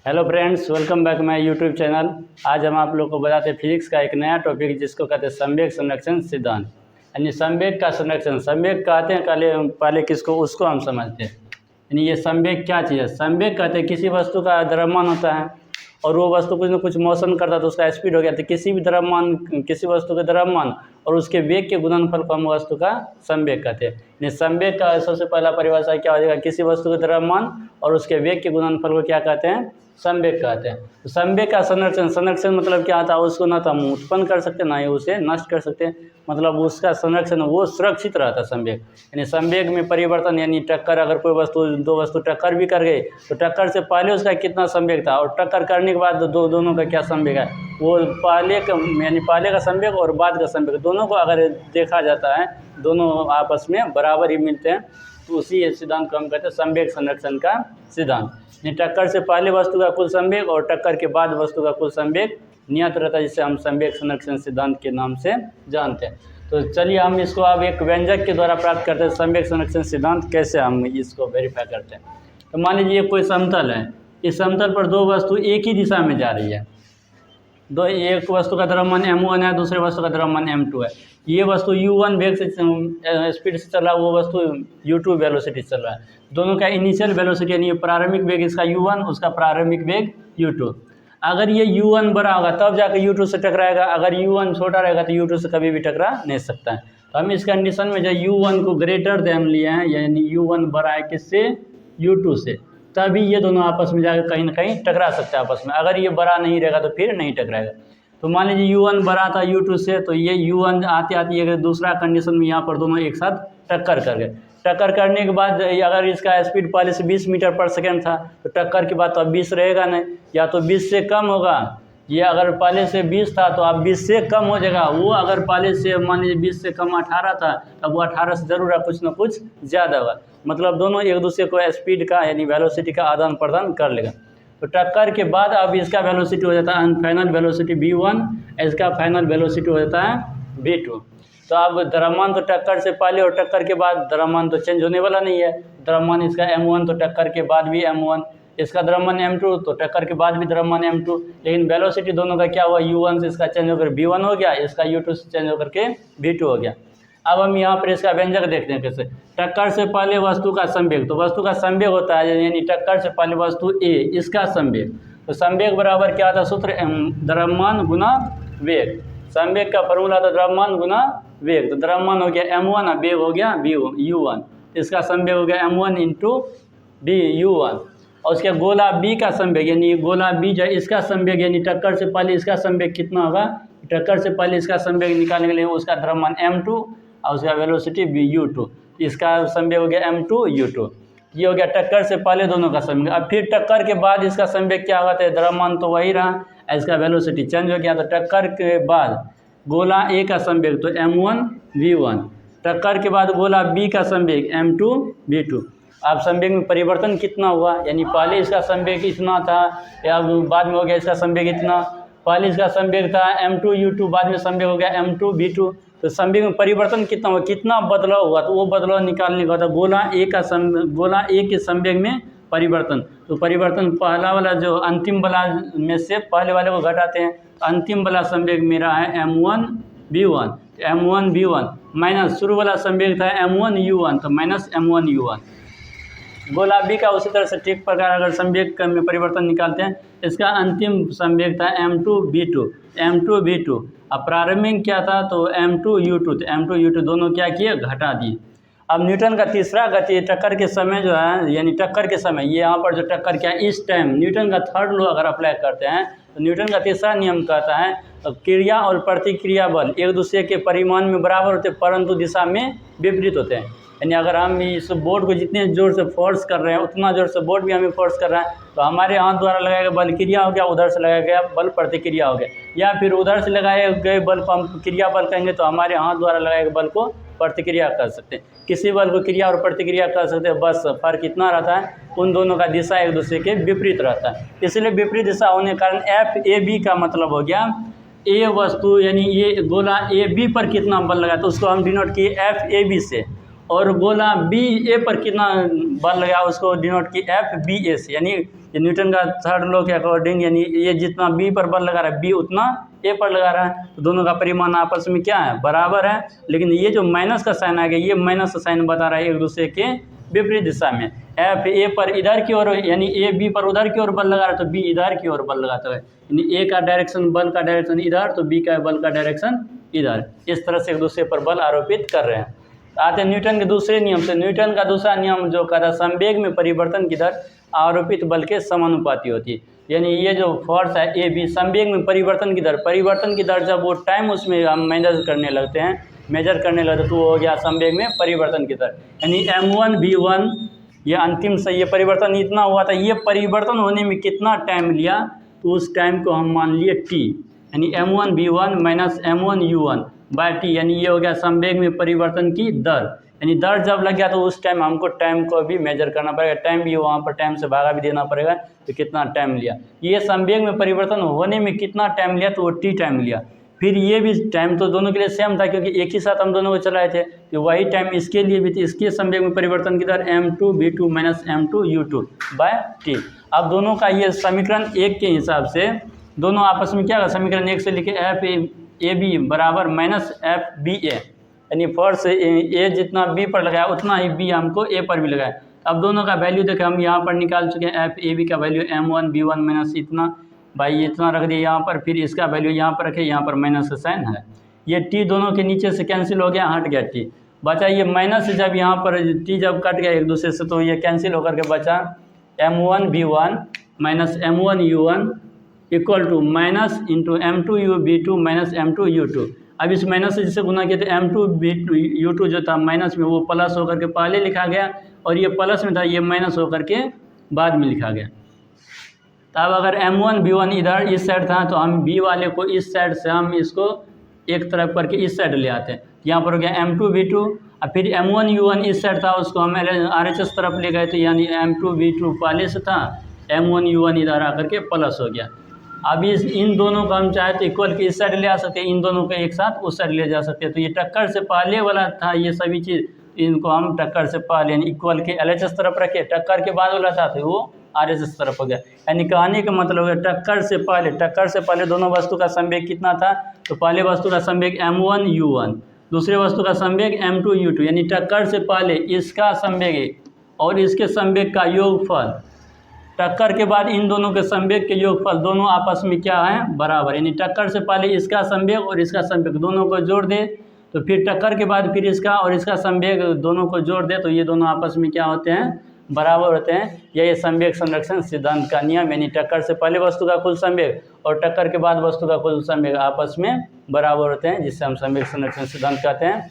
Hello friends, welcome back my YouTube channel. आज हम आप लोग को बताते हैं फिजिक्स का एक नया टॉपिक जिसको कहते हैं संवेग संरक्षण सिद्धांत। यानी संवेग का संरक्षण, संवेग कहते हैं पहले किसको, उसको हम समझते हैं। यानी ये संवेग क्या चीज़ है। संवेग कहते हैं किसी वस्तु का द्रव्यमान होता है और वो वस्तु कुछ न कुछ मोशन करता है तो उसका स्पीड हो गया। तो किसी भी द्रव्यमान, किसी वस्तु के द्रव्यमान और उसके वेग के गुणनफल को हम वस्तु का संवेग कहते हैं। यानी संवेग का सबसे पहला परिभाषा क्या हो जाएगा, किसी वस्तु के द्रव्यमान और उसके वेग के गुणनफल को क्या कहते हैं, संवेग कहते हैं। तो संवेग का संरक्षण, संरक्षण मतलब क्या आता है, उसको ना तो हम उत्पन्न कर सकते ना ही उसे नष्ट कर सकते, मतलब उसका संरक्षण वो सुरक्षित रहता है संवेग। यानी संवेग में परिवर्तन, यानी टक्कर, अगर कोई वस्तु, दो वस्तु टक्कर भी कर गई तो टक्कर से पहले उसका कितना संवेग था और टक्कर करने के बाद दोनों का क्या संवेग है, वो पहले का यानी पहले का संवेग और बाद का संवेग दोनों को अगर देखा जाता है, दोनों आपस में बराबर ही मिलते हैं, तो उसी सिद्धांत को हम कहते हैं संवेग संरक्षण का सिद्धांत। टक्कर से पहले वस्तु का कुल संवेग और टक्कर के बाद वस्तु का कुल संवेग नियत रहता है, जिसे हम संवेग संरक्षण सिद्धांत के नाम से जानते हैं। तो चलिए हम इसको अब एक व्यंजक के द्वारा प्राप्त करते हैं। संवेग संरक्षण सिद्धांत कैसे हम इसको वेरीफाई करते हैं। तो मान लीजिए कोई समतल है, इस समतल पर दो वस्तु एक ही दिशा में जा रही है। एक वस्तु का द्रव्यमान m1 है, दूसरे वस्तु का द्रव्यमान m2 है। ये वस्तु u1 वेग से स्पीड से चल रहा है, वो वस्तु u2 वेलोसिटी से चल रहा है। दोनों का इनिशियल वेलोसिटी यानी प्रारंभिक वेग इसका u1, उसका प्रारंभिक वेग u2। अगर ये u1 बड़ा होगा तब जाकर u2 से टकराएगा, अगर u1 छोटा रहेगा तो u2 से कभी भी टकरा नहीं सकता है। तो हम इस कंडीशन में जब u1 को ग्रेटर देन लिए हैं, यानी u1 बड़ा है किससे, u2 से, तभी ये दोनों आपस में जाकर कहीं ना कहीं टकरा सकते हैं आपस में। अगर ये बड़ा नहीं रहेगा तो फिर नहीं टकराएगा। तो मान लीजिए u1 बड़ा था u2 से, तो ये u1 आते आते ये दूसरा कंडीशन में यहाँ पर दोनों एक साथ टक्कर कर गए। टक्कर करने के बाद अगर इसका स्पीड पहले से 20 मीटर पर सेकेंड था तो टक्कर के बाद तो अब 20 रहेगा नहीं, या तो 20 से कम होगा। ये अगर पहले से 20 था तो अब 20 से कम हो जाएगा। वो अगर पहले से मान लीजिए 20 से कम 18 था, तब वो 18 से ज़रूर कुछ ना कुछ ज़्यादा होगा। मतलब दोनों एक दूसरे को स्पीड का यानी वेलोसिटी का आदान प्रदान कर लेगा। तो टक्कर के बाद अब इसका वेलोसिटी हो जाता है फाइनल वेलोसिटी v1, इसका फाइनल वेलोसिटी हो जाता है v2। तो अब द्रव्यमान तो टक्कर से पहले और टक्कर के बाद द्रव्यमान तो चेंज होने वाला नहीं है। द्रव्यमान इसका m1 तो टक्कर के बाद भी m1, इसका द्रव्यमान m2 तो टक्कर के बाद भी द्रव्यमान m2, लेकिन वेलोसिटी दोनों का क्या हुआ, u1 से इसका चेंज होकर v1 हो गया, इसका u2 से चेंज होकर के v2 हो गया। अब हम यहाँ पर इसका व्यंजक देखते हैं कैसे। टक्कर से पहले वस्तु का संवेग, तो वस्तु का संवेग होता है यानी टक्कर से पहले वस्तु A, इसका संवेग। तो संवेग बराबर क्या था, सूत्र द्रव्यमान गुना वेग। संवेग का फॉर्मूला था द्रव्यमान गुना वेग। तो द्रव्यमान हो गया m1, वेग हो गया u1, इसका संवेग हो गया m1 इंटू u1। और उसके गोला B का संवेग यानी गोला B जो इसका संवेग यानी टक्कर से पहले इसका संवेग कितना होगा, टक्कर से पहले इसका संवेग निकालने के लिए उसका द्रव्यमान m2 और उसका वेलोसिटी u2, इसका संवेग हो गया m2 u2। ये हो गया टक्कर से पहले दोनों का संवेग। अब फिर टक्कर के बाद इसका संवेग क्या होगा, तो द्रव्यमान तो वही रहा, इसका वेलोसिटी चेंज हो गया। तो टक्कर के बाद गोला A का संवेग तो m1 v1, टक्कर के बाद गोला B का संवेग m2 v2। अब संवेग में परिवर्तन कितना हुआ, यानी पहले इसका संवेग इतना था या बाद में हो गया इसका संवेग इतना। पहले इसका संवेग था m2 u2, बाद में संवेग हो गया m2 v2। तो संवेग में परिवर्तन कितना हुआ, कितना बदलाव हुआ, तो वो बदलाव निकालने का था गोला A के संवेग में परिवर्तन। तो परिवर्तन पहला वाला जो अंतिम वाला में से पहले वाले को घटाते हैं, अंतिम वाला संवेग मेरा है m1 v1 माइनस शुरू वाला संवेग था m1 u1, तो माइनस m1 u1। गोला B का उसी तरह से ठीक प्रकार अगर संवेग में परिवर्तन निकालते हैं, इसका अंतिम संवेग था m2 v2। अब प्रारंभिक क्या था, तो m2 u2, तो m2 u2 दोनों क्या किए, घटा दिए। अब न्यूटन का तीसरा गति टक्कर के समय जो है, यानी टक्कर के समय ये यहाँ पर जो टक्कर क्या इस टाइम न्यूटन का थर्ड लॉ अगर अप्लाई करते हैं तो न्यूटन का तीसरा नियम कहता है तो क्रिया और प्रतिक्रिया बल एक दूसरे के परिमाण में बराबर होते परंतु दिशा में विपरीत होते हैं। यानी अगर हम इस बोर्ड को जितने ज़ोर से फोर्स कर रहे हैं उतना ज़ोर से बोर्ड भी हमें फोर्स कर रहा है, तो हमारे हाथ द्वारा लगाया गया बल क्रिया हो गया, उधर से लगाया गया बल प्रतिक्रिया हो गया। या फिर उधर से लगाए गए बल को हम क्रिया बल कहेंगे तो हमारे हाथ द्वारा लगाए गए बल को प्रतिक्रिया कर सकते हैं। किसी बल को क्रिया और प्रतिक्रिया कर सकते हैं, बस फर्क इतना रहता है उन दोनों का दिशा एक दूसरे के विपरीत रहता है। इसलिए विपरीत दिशा होने के कारण FAB का मतलब हो गया A वस्तु यानी ये गोला AB पर कितना बल लगा, तो उसको हम डिनोट किए FAB से। और बोला बी ए पर कितना बल लगा उसको डिनोट की एफ बी ए से, यानी ये न्यूटन का थर्ड लॉ के अकॉर्डिंग, यानी ये जितना बी पर बल लगा रहा है बी उतना ए पर लगा रहा है, तो दोनों का परिमाण आपस में क्या है, बराबर है। लेकिन ये जो माइनस का साइन आ गया, ये माइनस का साइन बता रहा है एक दूसरे के विपरीत दिशा में। एफ ए पर इधर की ओर, यानी ए बी पर उधर की ओर बल लगा रहा है, तो बी इधर की ओर बल लगाता है, यानी ए का डायरेक्शन, बल का डायरेक्शन इधर, तो बी का बल का डायरेक्शन इधर। इस तरह से एक दूसरे पर बल आरोपित कर रहे हैं। आते हैं न्यूटन के दूसरे नियम से। न्यूटन का दूसरा नियम जो कहता है संवेग में परिवर्तन की दर आरोपित बल के समानुपाती होती है। यानी ये जो फोर्स है ए बी, संवेग में परिवर्तन की दर जब वो टाइम उसमें हम मेजर करने लगते हैं तो वो हो गया संवेग में परिवर्तन की दर। यानी m1 v1 ये अंतिम से ये परिवर्तन इतना हुआ था, ये परिवर्तन होने में कितना टाइम लिया, तो उस टाइम को हम मान लिए t, यानी m1 v1 minus m1 u1 bye T, यानी ये हो गया संवेग में परिवर्तन की दर। यानी दर जब लग गया तो उस टाइम हमको टाइम को भी मेजर करना पड़ेगा, टाइम भी वहाँ पर टाइम से भागा भी देना पड़ेगा, तो कितना टाइम लिया। ये संवेग में परिवर्तन होने में कितना टाइम लिया, तो वो टी टाइम लिया। फिर ये भी टाइम तो दोनों के लिए सेम था, क्योंकि एक ही साथ हम दोनों को चलाए थे, तो वही टाइम इसके लिए भी थी। इसके संवेग में परिवर्तन की दर m2 v2 minus m2 u2 bye T. अब दोनों का ये समीकरण एक के हिसाब से दोनों आपस में क्या, समीकरण एक से लिखे एफ ए बी बराबर माइनस एफ बी ए, यानी फोर्स ए जितना बी पर लगाया उतना ही बी हमको ए पर भी लगाया। अब दोनों का वैल्यू देखें हम यहाँ पर निकाल चुके हैं। एफ ए बी का वैल्यू m1 v1 माइनस इतना भाई इतना रख दिया यहाँ पर, फिर इसका वैल्यू यहाँ पर रखे, यहाँ पर माइनस का साइन है। ये टी दोनों के नीचे से कैंसिल हो गया, हट गया टी, बचा ये माइनस। जब यहाँ पर टी जब कट गया एक दूसरे से, तो ये कैंसिल होकर के बचा m1 v1 minus m1 u1 equal to minus into m2 v2 minus m2 u2। अब इस माइनस से जिसे गुना किया तो m2 v2 u2 जो था माइनस में, वो प्लस होकर के पहले लिखा गया, और ये प्लस में था, ये माइनस होकर के बाद में लिखा गया। तब अगर m1 v1 इधर इस साइड था, तो हम b वाले को इस साइड से हम इसको एक तरफ करके इस साइड ले आते हैं। यहाँ पर हो गया m2 v2, और फिर m1 u1 इस साइड था, उसको हम RHS तरफ ले गए, तो यानी m2 v2 पहले से था, m1 u1 इधर आकर के प्लस हो गया। अब इन दोनों को हम चाहे तो इक्वल के इस साइड ले आ सकते हैं, इन दोनों को एक साथ उस साइड ले जा सकते हैं। तो ये टक्कर से पहले वाला था, ये सभी चीज़ इनको हम टक्कर से पहले यानी इक्वल के LHS तरफ रखे, टक्कर के बाद वाला था तो वो RHS तरफ हो गया। यानी कहने का मतलब हो गया टक्कर से पहले दोनों वस्तु का संवेग कितना था, तो पहले वस्तु का संवेग m1 u1, दूसरे वस्तु का संवेग m2 u2, यानी टक्कर से पहले इसका संवेग और इसके संवेग का योगफल, टक्कर के बाद इन दोनों के संवेग के योगफल दोनों आपस में क्या है, बराबर। यानी टक्कर से पहले इसका संवेग और इसका संवेग दोनों को जोड़ दे, तो फिर टक्कर के बाद फिर इसका और इसका संवेग दोनों को जोड़ दे, तो ये दोनों आपस में क्या होते हैं, बराबर होते हैं। यह संवेग संरक्षण सिद्धांत का नियम, यानी टक्कर से पहले वस्तु का कुल संवेग और टक्कर के बाद वस्तु का कुल संवेग आपस में बराबर होते हैं, जिससे हम संवेग संरक्षण सिद्धांत कहते हैं।